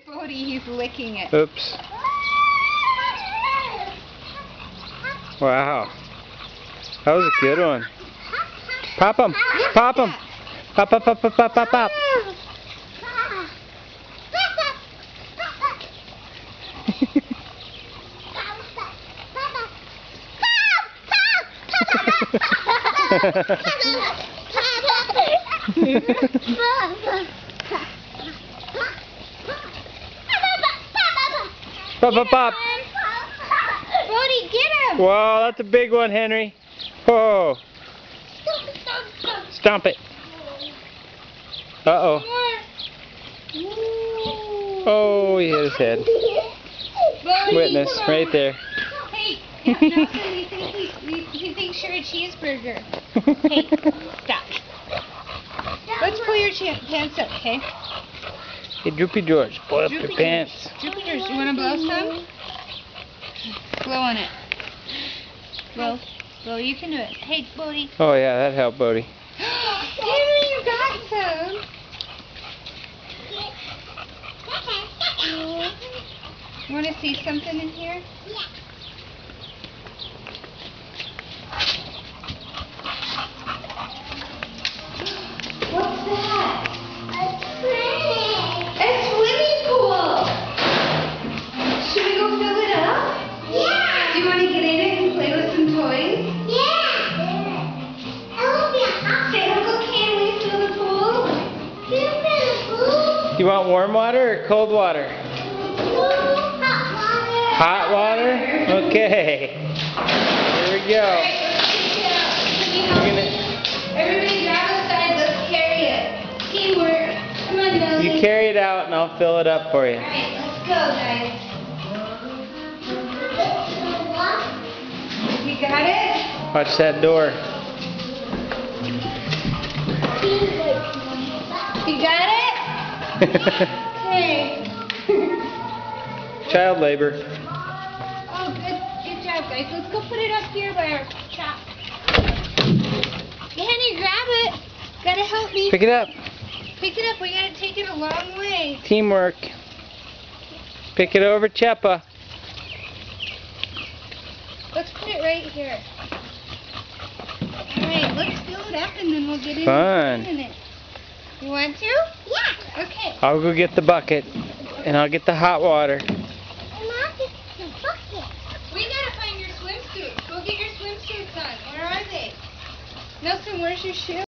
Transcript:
Bodhi, he's licking it. Oops. Wow. That was a good one. Pop him. Pop him. Pop, pop, pop, pop, pop, pop, pop. Pop, pop, pop. Bodhi, get him! Whoa, that's a big one, Henry. Whoa. Stomp it. Uh-oh. Oh, he hit his head. Bodhi, Witness, right there. Hey, Nelson, he thinks you're a cheeseburger. Hey, stop. Let's pull your pants up, okay? Hey, Droopy George, pull up your pants. Droopy George, you want to blow some? Blow on it. Blow. Blow, you can do it. Hey, Bodhi. Oh, yeah, that helped, Bodhi. Henry, you got some. You want to see something in here? Yeah. What's that? A swimming pool. Should we go fill it up? Yeah. Do you want to get in it and play with some toys? Yeah. Say, Uncle, can we fill the pool? Can we fill the pool? You want warm water or cold water? Hot water? Okay. Here we go. Everybody grab a side, let's carry it. Teamwork. Come on, Nelly. You carry it out and I'll fill it up for you. Alright, let's go, guys. You got it? Watch that door. You got it? Okay. Child labor. Oh, good job, guys. Let's go put it up here by our shop. Henny, grab it. Gotta help me. Pick it up. Pick it up. We gotta take it a long way. Teamwork. Pick it over, Cheppa. Let's put it right here. Alright, let's fill it up and then we'll get Fun. in it. You want to? Yeah. Okay. I'll go get the bucket and I'll get the hot water. We gotta find your swimsuits. Go get your swimsuits on. Where are they? Nelson, where's your shoe?